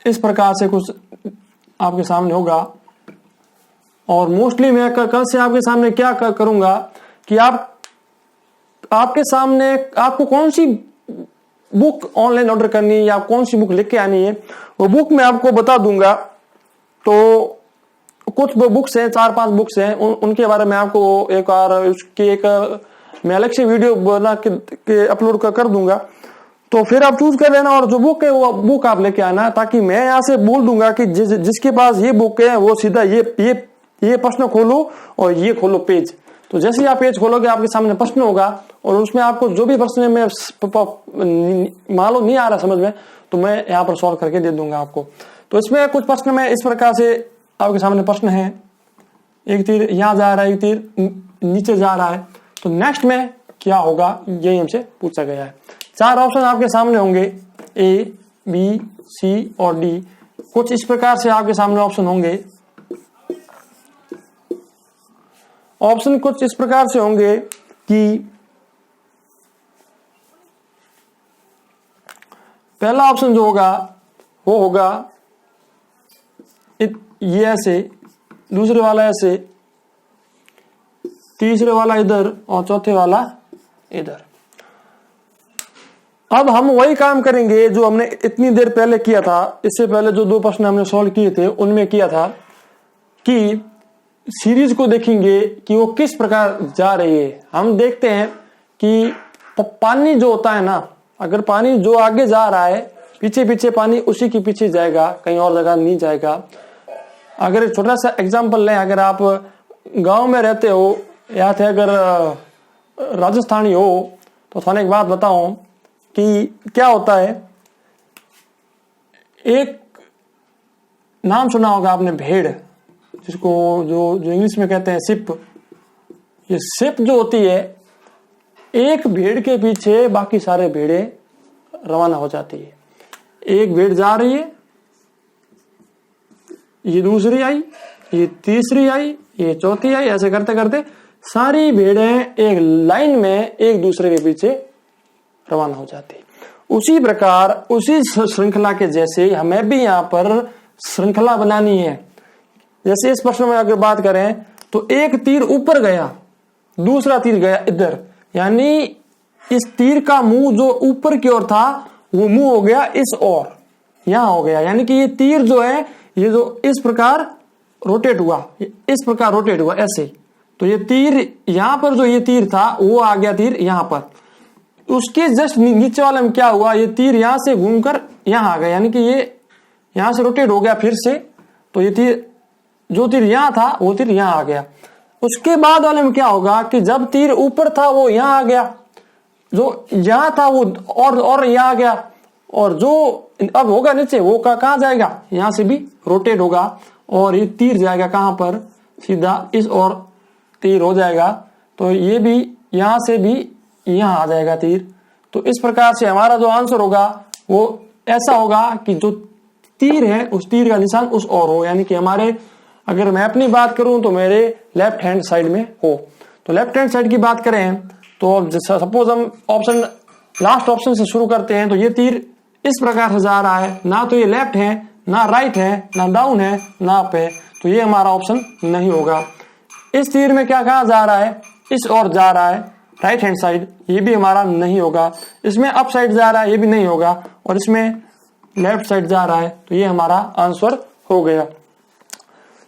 इस प्रकार से कुछ आपके सामने होगा। और मोस्टली मैं कल से आपके सामने क्या करूंगा कि आपके सामने आपको कौन सी बुक ऑनलाइन ऑर्डर करनी है या कौन सी बुक लेके आनी है वो बुक मैं आपको बता दूंगा। तो कुछ बुक्स हैं, 4-5 बुक्स हैं, उनके बारे में आपको एक बार उसकी एक मैं अलग से वीडियो बना के अपलोड कर दूंगा। तो फिर आप चूज कर लेना और जो बुक है वो बुक आप लेके आना, ताकि मैं यहाँ से बोल दूंगा कि जिसके पास ये बुक है वो सीधा ये प्रश्न खोलो और ये खोलो पेज। तो जैसे ही आप पेज खोलोगे आपके सामने प्रश्न होगा और उसमें आपको जो भी प्रश्न में मान लो नहीं आ रहा समझ में तो मैं यहाँ पर सॉल्व करके दे दूंगा आपको। तो इसमें कुछ प्रश्न में इस प्रकार से आपके सामने प्रश्न है। एक तीर यहाँ जा रहा है, एक तीर नीचे जा रहा है। तो नेक्स्ट में क्या होगा यही हमसे पूछा गया है। 4 ऑप्शन आपके सामने होंगे, ए, बी, सी और डी। कुछ इस प्रकार से आपके सामने ऑप्शन होंगे। ऑप्शन कुछ इस प्रकार से होंगे कि पहला ऑप्शन जो होगा वो होगा ये ऐसे, दूसरे वाला ऐसे, तीसरे वाला इधर और चौथे वाला इधर। अब हम वही काम करेंगे जो हमने इतनी देर पहले किया था। इससे पहले जो 2 प्रश्न हमने सॉल्व किए थे उनमें किया था कि सीरीज को देखेंगे कि वो किस प्रकार जा रही है। हम देखते हैं कि पानी जो होता है ना, अगर पानी जो आगे जा रहा है पीछे पीछे पानी उसी के पीछे जाएगा, कहीं और जगह नहीं जाएगा। अगर एक छोटा सा एग्जांपल लें, अगर आप गांव में रहते हो या थे अगर राजस्थानी हो तो थाने एक बात बताऊं कि क्या होता है। एक नाम सुना होगा आपने, भेड़, जिसको जो इंग्लिश में कहते हैं सिप। ये सिप जो होती है, एक भेड़ के पीछे बाकी सारे भेड़े रवाना हो जाती है। एक भेड़ जा रही है, ये दूसरी आई, ये तीसरी आई, ये चौथी आई, ऐसे करते करते सारी भेड़ें एक लाइन में एक दूसरे के पीछे रवाना हो जाती है। उसी प्रकार उसी श्रृंखला के जैसे हमें भी यहाँ पर श्रृंखला बनानी है। जैसे इस प्रश्न में अगर बात करें तो एक तीर ऊपर गया, दूसरा तीर गया इधर, यानी इस तीर का मुंह जो ऊपर की ओर था वो मुंह हो गया इस ओर, यहां हो गया। यानी कि ये तीर जो है ये जो इस प्रकार रोटेट हुआ, इस प्रकार रोटेट हुआ ऐसे। तो ये तीर यहां पर जो ये तीर था वो आ गया तीर यहां पर। उसके जस्ट नीचे वाले में क्या हुआ, ये तीर यहां से घूमकर यहां आ गया, यानी कि ये यहां से रोटेट हो गया फिर से। तो ये तीर जो तीर यहां था वो तीर यहां आ गया। उसके बाद वाले में क्या होगा कि जब तीर ऊपर था वो यहां आ गया, जो यहां था वो और यहां आ गया, और जो अब होगा नीचे वो कहाँ जाएगा, यहां से भी रोटेट होगा और ये तीर जाएगा कहां पर, सीधा इस और तीर हो जाएगा। तो ये भी यहां से भी यहां आ जाएगा तीर। तो इस प्रकार से हमारा जो आंसर होगा वो ऐसा होगा कि जो तीर है उस तीर का निशान उस और हो, यानी कि हमारे, अगर मैं अपनी बात करूं तो मेरे लेफ्ट हैंड साइड में हो। तो लेफ्ट हैंड साइड की बात करें तो सपोज हम ऑप्शन लास्ट ऑप्शन से शुरू करते हैं, तो ये तीर इस प्रकार से जा रहा है, ना तो ये लेफ्ट है, ना राइट है, ना डाउन है, ना अप है, तो ये हमारा ऑप्शन नहीं होगा। इस तीर में क्या कहा जा रहा है, इस ओर जा रहा है राइट हैंड साइड, ये भी हमारा नहीं होगा। इसमें अप साइड जा रहा है, ये भी नहीं होगा, और इसमें लेफ्ट साइड जा रहा है, तो ये हमारा आंसर हो गया।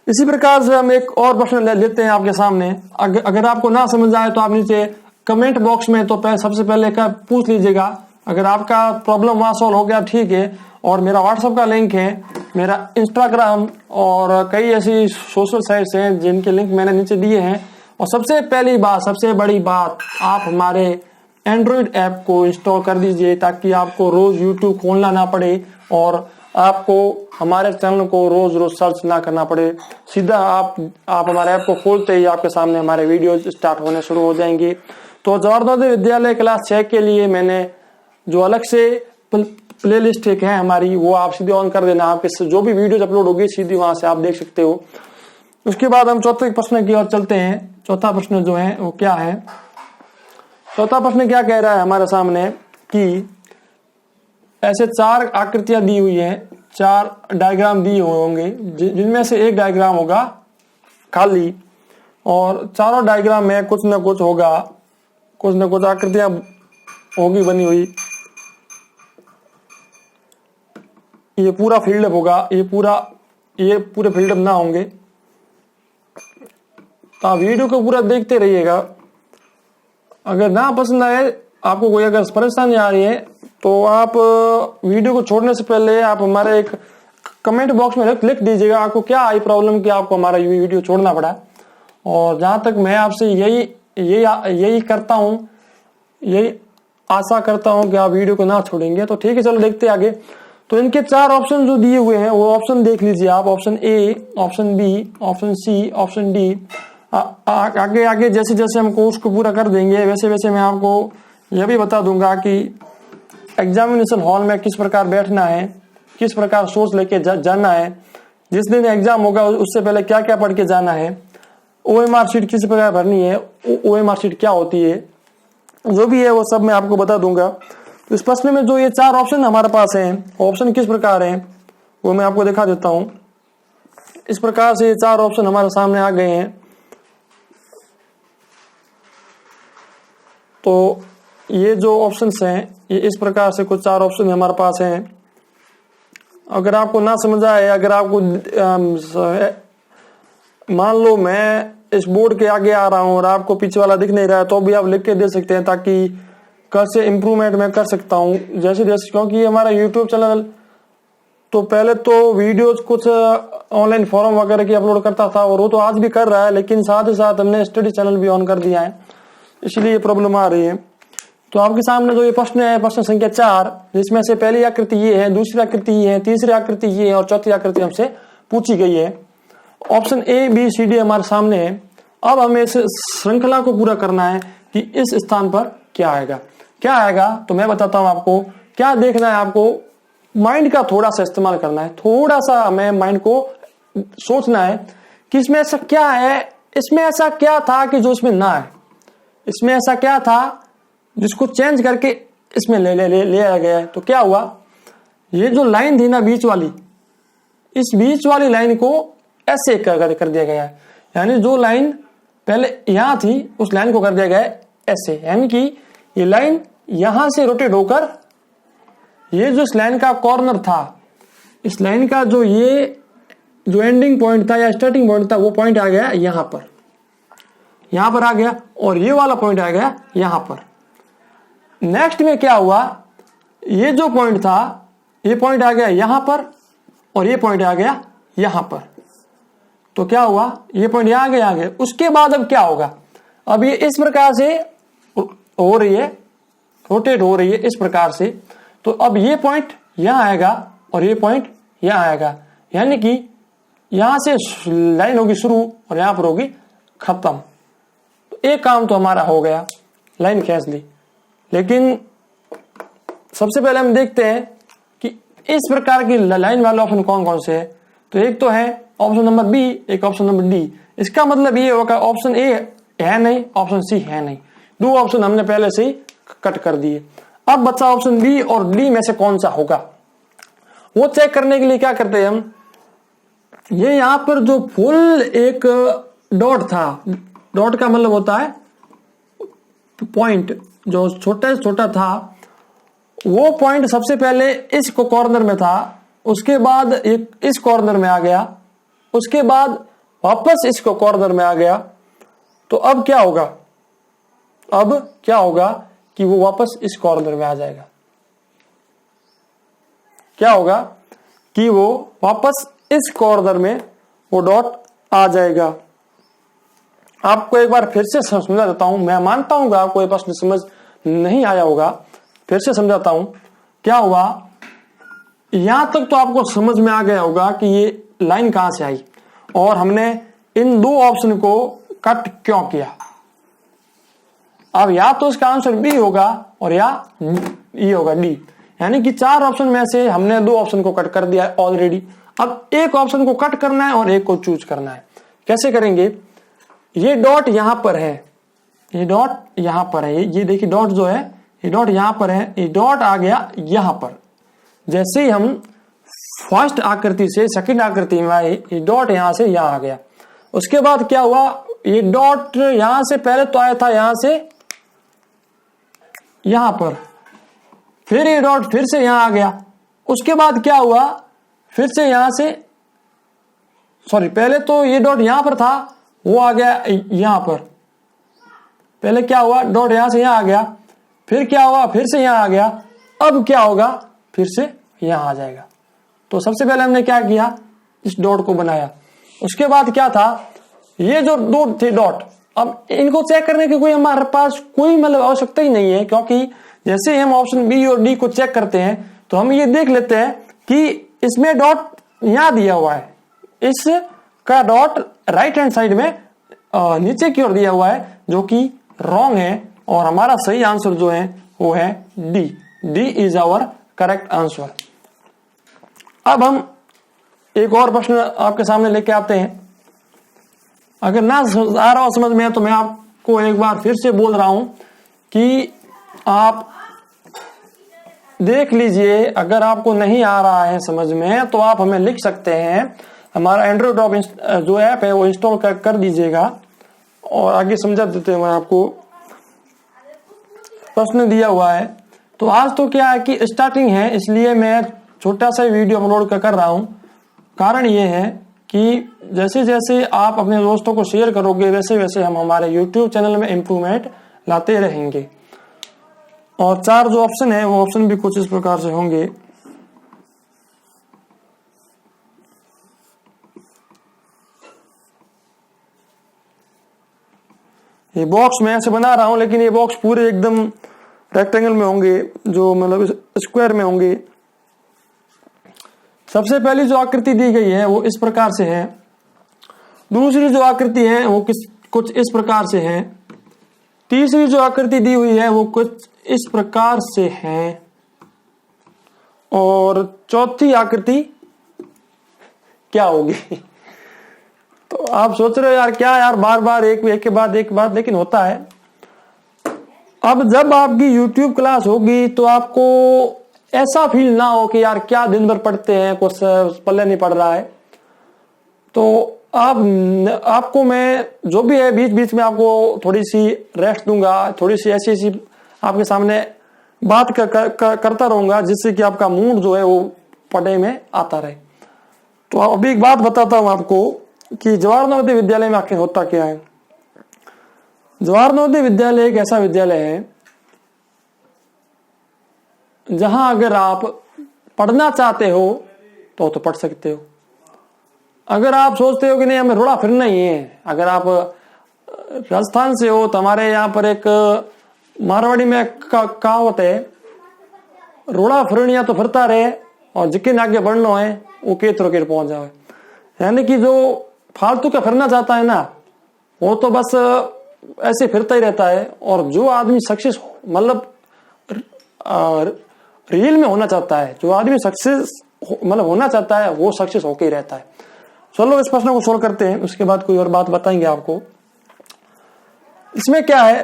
इसी प्रकार से हम एक और प्रश्न लेते हैं आपके सामने। अगर आपको ना समझ आए तो आप नीचे कमेंट बॉक्स में तो सबसे पहले का पूछ लीजिएगा। अगर आपका प्रॉब्लम वहां सॉल्व हो गया ठीक है, और मेरा व्हाट्सएप का लिंक है, मेरा इंस्टाग्राम और कई ऐसी सोशल साइट्स हैं जिनके लिंक मैंने नीचे दिए हैं। और सबसे पहली बात, सबसे बड़ी बात, आप हमारे एंड्रॉइड ऐप को इंस्टॉल कर दीजिए ताकि आपको रोज यूट्यूब खोलना ना पड़े और आपको हमारे चैनल को रोज रोज सर्च ना करना पड़े। सीधा आप हमारे ऐप को खोलते ही आपके सामने हमारे वीडियोज स्टार्ट होने शुरू हो जाएंगे। तो जवाहर नवोदय विद्यालय क्लास 6 के लिए मैंने जो अलग से प्ले लिस्ट एक है हमारी, वो आप सीधे ऑन कर देना। आपके जो भी वीडियोज अपलोड होगी सीधी वहां से आप देख सकते हो। उसके बाद हम चौथे प्रश्न की ओर चलते हैं। चौथा प्रश्न जो है वो क्या है, चौथा प्रश्न क्या कह रहा है हमारे सामने कि ऐसे 4 आकृतियां दी हुई हैं, 4 डायग्राम दिए हुए होंगे, जिनमें से एक डायग्राम होगा खाली, और चारों डायग्राम में कुछ न कुछ होगा, कुछ न कुछ आकृतियां होगी बनी हुई। ये पूरा फील्डअप होगा, ये पूरे फील्डअप ना होंगे। तो आप वीडियो को पूरा देखते रहिएगा। अगर ना पसंद आए आपको, कोई अगर परेशानी आ रही है, तो आप वीडियो को छोड़ने से पहले आप हमारे एक कमेंट बॉक्स में लिख दीजिएगा आपको क्या आई प्रॉब्लम कि आपको हमारा वीडियो छोड़ना पड़ा। और जहां तक मैं आपसे यही करता हूं, यही आशा करता हूं कि आप वीडियो को ना छोड़ेंगे। तो ठीक है, चलो देखते आगे। तो इनके 4 ऑप्शन जो दिए हुए हैं वो ऑप्शन देख लीजिए आप, option A, option B, option C, option D. आगे आगे जैसे जैसे हम कोर्स को पूरा कर देंगे वैसे वैसे मैं आपको यह भी बता दूंगा कि एग्जामिनेशन हॉल में किस प्रकार बैठना है, किस प्रकार सोच लेके जाना है, जिस दिन एग्जाम होगा उससे पहले क्या क्या पढ़ के जाना है, OMR शीट किस प्रकार भरनी है, OMR शीट क्या होती है, जो भी है वो सब मैं आपको बता दूंगा। तो इस प्रश्न में जो ये 4 ऑप्शन हमारे पास हैं, ऑप्शन किस प्रकार हैं वो मैं आपको दिखा देता हूं। इस प्रकार से ये 4 ऑप्शन हमारे सामने आ गए हैं। तो ये जो ऑप्शंस हैं ये इस प्रकार से कुछ 4 ऑप्शन हमारे पास हैं। अगर आपको ना समझ आए, अगर आपको मान लो मैं इस बोर्ड के आगे आ रहा हूं और आपको पीछे वाला दिख नहीं रहा है, तो भी आप लिख के दे सकते हैं ताकि कैसे इम्प्रूवमेंट मैं कर सकता हूं जैसे जैसे, क्योंकि हमारा यूट्यूब चैनल तो पहले तो वीडियोज कुछ ऑनलाइन फॉर्म वगैरह की अपलोड करता था और वो तो आज भी कर रहा है, लेकिन साथ ही साथ हमने स्टडी चैनल भी ऑन कर दिया है, इसलिए ये प्रॉब्लम आ रही है। तो आपके सामने जो ये प्रश्न है, प्रश्न संख्या 4, जिसमें से पहली आकृति ये है, दूसरी आकृति ये है, तीसरी आकृति ये है और चौथी आकृति हमसे पूछी गई है। Option A, B, C, D हमारे सामने है। अब हमें इस श्रृंखला को पूरा करना है कि इस स्थान पर क्या आएगा, क्या आएगा। तो मैं बताता हूं आपको क्या देखना है। आपको माइंड का थोड़ा सा इस्तेमाल करना है, थोड़ा सा हमें माइंड को सोचना है कि इसमें ऐसा क्या है, इसमें ऐसा क्या था कि जो इसमें ना है, इसमें ऐसा क्या था जिसको चेंज करके इसमें ले आया गया है। तो क्या हुआ, ये जो लाइन थी ना बीच वाली, इस बीच वाली लाइन को ऐसे कर दिया गया है, यानी जो लाइन पहले यहां थी उस लाइन को कर दिया गया है ऐसे, यानी कि ये लाइन यहां से रोटेट होकर ये जो इस लाइन का कॉर्नर था, इस लाइन का जो ये जो एंडिंग पॉइंट था या स्टार्टिंग पॉइंट था, वो पॉइंट आ गया यहां पर आ गया, और ये वाला पॉइंट आ गया यहां पर। नेक्स्ट में क्या हुआ, ये जो पॉइंट था ये पॉइंट आ गया यहां पर और ये पॉइंट आ गया यहां पर। तो क्या हुआ, ये पॉइंट यहां आ गया। उसके बाद अब क्या होगा, अब ये इस प्रकार से हो रही है, रोटेट हो रही है इस प्रकार से। तो अब ये पॉइंट यहां आएगा और ये पॉइंट यहां आएगा, यानी कि यहां से लाइन होगी शुरू और यहां पर होगी खत्म। तो एक काम तो हमारा हो गया, लाइन खींच ली। लेकिन सबसे पहले हम देखते हैं कि इस प्रकार की लाइन वाले ऑप्शन कौन कौन से है। तो एक तो है ऑप्शन नंबर बी, एक ऑप्शन नंबर डी। इसका मतलब ये होगा ऑप्शन ए है नहीं, ऑप्शन सी है नहीं, दो ऑप्शन हमने पहले से ही कट कर दिए। अब बचा ऑप्शन बी और डी में से कौन सा होगा। वो चेक करने के लिए क्या करते हैं हम, ये यहां पर जो फुल एक डॉट था, डॉट का मतलब होता है पॉइंट, जो छोटा छोटा था, वो पॉइंट सबसे पहले इस कॉर्नर में था, उसके बाद एक इस कॉर्नर में आ गया, उसके बाद वापस इस कॉर्नर में आ गया। तो अब क्या होगा, अब क्या होगा कि वो वापस इस कॉर्नर में आ जाएगा। क्या होगा कि वो वापस इस कॉर्नर में वो डॉट आ जाएगा। आपको एक बार फिर से समझा देता हूं, मैं मानता हूं कि आपको ये प्रश्न समझ नहीं आया होगा, फिर से समझाता हूं। क्या हुआ, यहां तक तो आपको समझ में आ गया होगा कि ये लाइन कहां से आई और हमने इन दो ऑप्शन को कट क्यों किया। अब या तो इसका आंसर बी होगा और या ये होगा डी, यानी कि चार ऑप्शन में से हमने दो ऑप्शन को कट कर दिया है ऑलरेडी। अब एक ऑप्शन को कट करना है और एक को चूज करना है। कैसे करेंगे, ये डॉट यहां पर है, ये डॉट यहां पर है, ये देखिए डॉट जो है, ये डॉट यहां पर है, ये डॉट आ गया यहां पर। जैसे ही हम फर्स्ट आकृति से सेकंड आकृति में आए, ये डॉट यहां से यहां आ गया। उसके बाद क्या हुआ, ये डॉट यहां से पहले तो आया था यहां से यहां पर, फिर ये डॉट फिर से यहां आ गया। उसके बाद क्या हुआ, फिर से यहां से, सॉरी, पहले तो ये डॉट यहां पर था, वो आ गया यहां पर। पहले क्या हुआ, डॉट यहां से यहां आ गया, फिर क्या हुआ, फिर से यहां आ गया। अब क्या होगा, फिर से यहां आ जाएगा। तो सबसे पहले हमने क्या किया, इस डॉट को बनाया। उसके बाद क्या था, ये जो दो थे डॉट, अब इनको चेक करने की कोई हमारे पास कोई मतलब आवश्यकता ही नहीं है, क्योंकि जैसे हम ऑप्शन बी और डी को चेक करते हैं तो हम ये देख लेते हैं कि इसमें डॉट यहां दिया हुआ है, इसका डॉट राइट हैंड साइड में नीचे की ओर दिया हुआ है, जो कि रॉन्ग है। और हमारा सही आंसर जो है वो है D. D is our correct answer. अब हम एक और प्रश्न आपके सामने लेके आते हैं। अगर ना आ रहा हो समझ में तो मैं आपको एक बार फिर से बोल रहा हूं कि आप देख लीजिए। अगर आपको नहीं आ रहा है समझ में तो आप हमें लिख सकते हैं, हमारा एंड्रॉइड ड्रॉप जो ऐप है वो इंस्टॉल कर दीजिएगा और आगे समझा देते हैं। मैं आपको प्रश्न दिया हुआ है। तो आज तो क्या है कि स्टार्टिंग है, इसलिए मैं छोटा सा वीडियो अपलोड कर रहा हूं। कारण ये है कि जैसे जैसे आप अपने दोस्तों को शेयर करोगे वैसे वैसे हम हमारे YouTube चैनल में इम्प्रूवमेंट लाते रहेंगे। और चार जो ऑप्शन है वो ऑप्शन भी कुछ इस प्रकार से होंगे। ये बॉक्स मैं ऐसे बना रहा हूं, लेकिन ये बॉक्स पूरे एकदम रेक्टेंगल में होंगे, जो मतलब स्क्वायर में होंगे। सबसे पहली जो आकृति दी गई है वो इस प्रकार से है। दूसरी जो आकृति है वो कुछ इस प्रकार से है। तीसरी जो आकृति दी हुई है वो कुछ इस प्रकार से है। और चौथी आकृति क्या होगी? तो आप सोच रहे हो यार क्या यार, बार बार एक के बाद एक बात, लेकिन होता है। अब जब आपकी YouTube क्लास होगी तो आपको ऐसा फील ना हो कि यार क्या दिन भर पढ़ते हैं, कुछ पल्ले नहीं पड़ रहा है। तो आपको मैं जो भी है बीच बीच में आपको थोड़ी सी रेस्ट दूंगा, थोड़ी सी ऐसी आपके सामने बात करता रहूंगा, जिससे कि आपका मूड जो है वो पढ़ने में आता रहे। तो अभी एक बात बताता हूं आपको कि जवाहर नवोदय विद्यालय में आखिर होता क्या है। जवाहर नवोदय विद्यालय एक ऐसा विद्यालय है जहां अगर आप पढ़ना चाहते हो तो पढ़ सकते हो। अगर आप सोचते हो कि नहीं हमें रोड़ा फिरना ही है, अगर आप राजस्थान से हो तो हमारे यहाँ पर एक मारवाड़ी में कहावत है रोड़ा फरनिया तो फिरता रहे और जिकिन आगे बढ़ना है वो केतरो केर पहुंच जाए। यानी कि जो फालतू का फिरना चाहता है ना वो तो बस ऐसे फिरता ही रहता है, और जो आदमी सक्सेस मतलब रियल में होना चाहता है, जो आदमी सक्सेस मतलब होना चाहता है वो सक्सेस होके ही रहता है। चलो इस प्रश्न को सोल्व करते हैं, उसके बाद कोई और बात बताएंगे आपको। इसमें क्या है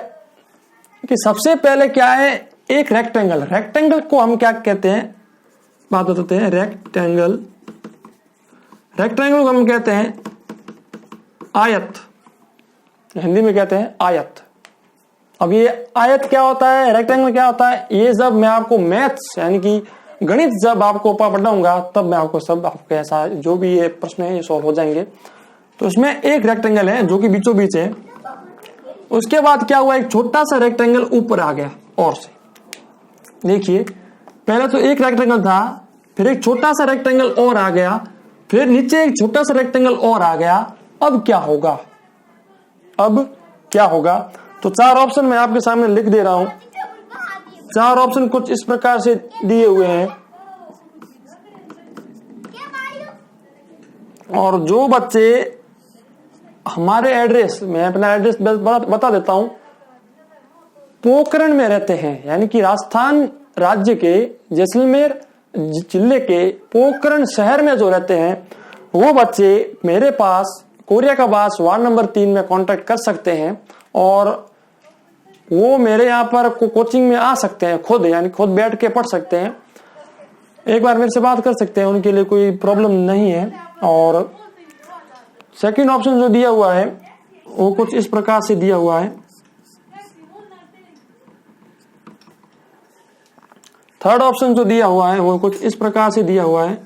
कि सबसे पहले क्या है, एक रेक्टेंगल, रेक्टेंगल को हम क्या कहते हैं बात बताते हैं। रेक्टेंगल, रेक्टेंगल को हम कहते हैं आयत, हिंदी में कहते हैं आयत। अब ये आयत क्या होता है, रेक्टेंगल क्या होता है, ये जब मैं आपको मैथ्स यानी कि गणित जब आपको पढ़ाऊंगा तब मैं आपको सब आपके ऐसा जो भी ये प्रश्न है ये सॉल्व हो जाएंगे। तो इसमें एक रेक्टेंगल है जो कि बीचों बीच है, उसके बाद क्या हुआ, एक छोटा सा रेक्टेंगल ऊपर आ गया और से। देखिए पहले तो एक रेक्टेंगल था, फिर एक छोटा सा रेक्टेंगल और आ गया, फिर नीचे एक छोटा सा रेक्टेंगल और आ गया। अब क्या होगा, अब क्या होगा, तो चार ऑप्शन मैं आपके सामने लिख दे रहा हूं। चार ऑप्शन कुछ इस प्रकार से दिए हुए हैं, और जो बच्चे हमारे एड्रेस, मैं अपना एड्रेस बता देता हूं, पोखरण में रहते हैं यानी कि राजस्थान राज्य के जैसलमेर जिले के पोखरण शहर में जो रहते हैं वो बच्चे मेरे पास कोरिया का बास वार्ड नंबर 3 में कांटेक्ट कर सकते हैं, और वो मेरे यहाँ पर कोचिंग में आ सकते हैं खुद, यानी खुद बैठ के पढ़ सकते हैं, एक बार मेरे से बात कर सकते हैं, उनके लिए कोई प्रॉब्लम नहीं है। और सेकंड ऑप्शन जो दिया हुआ है वो कुछ इस प्रकार से दिया हुआ है। थर्ड ऑप्शन जो दिया हुआ है वो कुछ इस प्रकार से दिया हुआ है,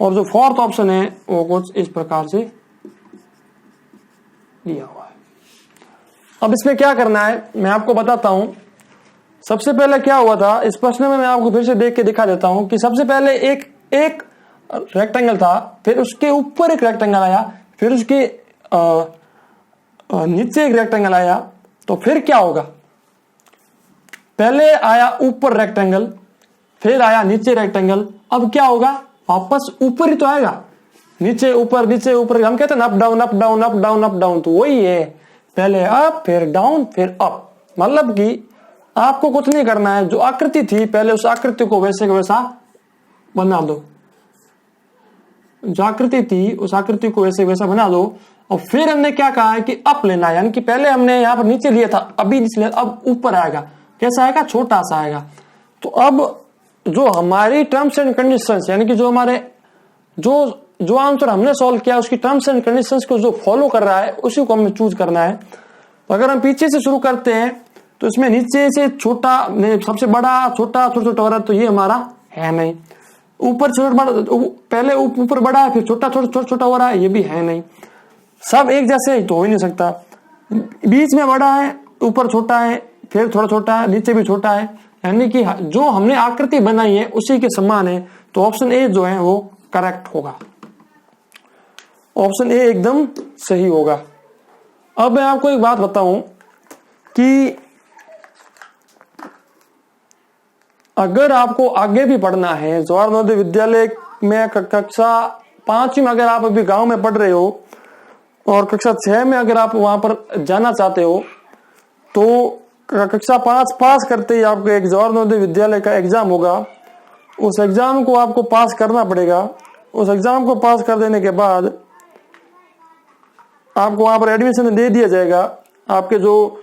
और जो फोर्थ ऑप्शन है वो कुछ इस प्रकार से दिया हुआ है। अब इसमें क्या करना है मैं आपको बताता हूं। सबसे पहले क्या हुआ था इस प्रश्न में, मैं आपको फिर से देख के दिखा देता हूं कि सबसे पहले एक रेक्टेंगल था, फिर उसके ऊपर एक रेक्टेंगल आया, फिर उसके नीचे एक रेक्टेंगल आया। तो फिर क्या होगा, पहले आया ऊपर रेक्टेंगल, फिर आया नीचे रेक्टेंगल, अब क्या होगा वापस ऊपर ही तो आएगा, नीचे ऊपर नीचे ऊपर, हम कहते हैं up down up down up down up down, तो वही है, पहले अप फिर डाउन फिर अप। मतलब कि आपको कुछ नहीं करना है, जो आकृति थी पहले उस आकृति को वैसे का वैसा बना दो, जो आकृति थी उस आकृति को वैसे वैसा बना दो। और फिर हमने क्या कहा है कि अप लेना है, यानी कि पहले हमने यहाँ पर नीचे लिया था, अभी नीचे लिया, अब ऊपर आएगा, कैसा आएगा, छोटा सा आएगा। तो अब जो हमारी टर्म्स एंड कंडीशंस, यानी कि जो हमारे जो आंसर हमने सॉल्व किया उसकी टर्म्स एंड कंडीशंस को जो फॉलो कर रहा है उसी को हमें चूज करना है। तो अगर हम पीछे से शुरू करते हैं तो इसमें नीचे से छोटा, सबसे बड़ा, छोटा छोटा छोटा हो रहा है, तो ये हमारा है नहीं। ऊपर छोटा बड़ा, पहले ऊपर बड़ा है फिर छोटा छोटा छोटा हो रहा है, ये भी है नहीं। सब एक जैसे तो हो ही नहीं सकता, बीच में बड़ा है, ऊपर छोटा है, फिर थोड़ा छोटा है, नीचे भी छोटा है, यानी कि जो हमने आकृति बनाई है उसी के समान है। तो ऑप्शन ए जो है वो करेक्ट होगा, ऑप्शन ए एकदम सही होगा। अब मैं आपको एक बात बताऊं कि अगर आपको आगे भी पढ़ना है, जवाहर नवोदय विद्यालय में कक्षा 5 में अगर आप अभी गांव में पढ़ रहे हो और कक्षा 6 में अगर आप वहां पर जाना चाहते हो, तो कक्षा 5 पास करते ही आपको एक जवाहर नवोदय विद्यालय का एग्जाम होगा। उस एग्जाम को आपको पास करना पड़ेगा। उस एग्जाम को पास कर देने के बाद आपको वहां पर एडमिशन दे दिया जाएगा। आपके जो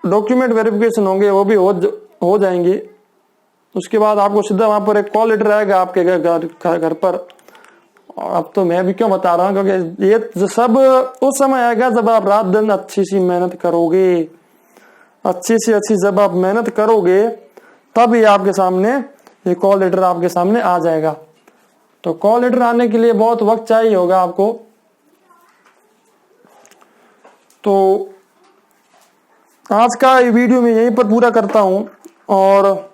डॉक्यूमेंट वेरिफिकेशन होंगे वो भी हो जाएंगे। उसके बाद आपको सीधा वहां पर एक कॉल लेटर आएगा आपके घर पर। अब तो मैं भी क्यों बता रहा हूँ, क्योंकि ये सब उस समय आएगा जब आप रात दिन अच्छी सी मेहनत करोगे, अच्छी सी अच्छी जब आप मेहनत करोगे तब ये आपके सामने ये कॉल लेटर आपके सामने आ जाएगा। तो कॉल लेटर आने के लिए बहुत वक्त चाहिए होगा आपको। तो आज का ये वीडियो मैं यहीं पर पूरा करता हूं, और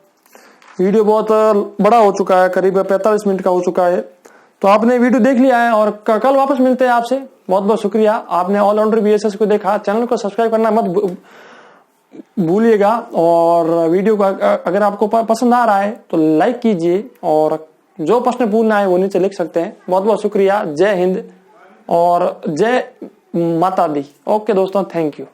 वीडियो बहुत बड़ा हो चुका है, करीब 45 मिनट का हो चुका है। तो आपने वीडियो देख लिया है और कल वापस मिलते हैं आपसे। बहुत बहुत शुक्रिया, आपने ऑलराउंडर बीएसएस को देखा। चैनल को सब्सक्राइब करना भूलिएगा। और वीडियो का अगर आपको पसंद आ रहा है तो लाइक कीजिए, और जो प्रश्न पूछना है वो नीचे लिख सकते हैं। बहुत बहुत शुक्रिया। जय हिंद और जय माता दी। ओके दोस्तों, थैंक यू।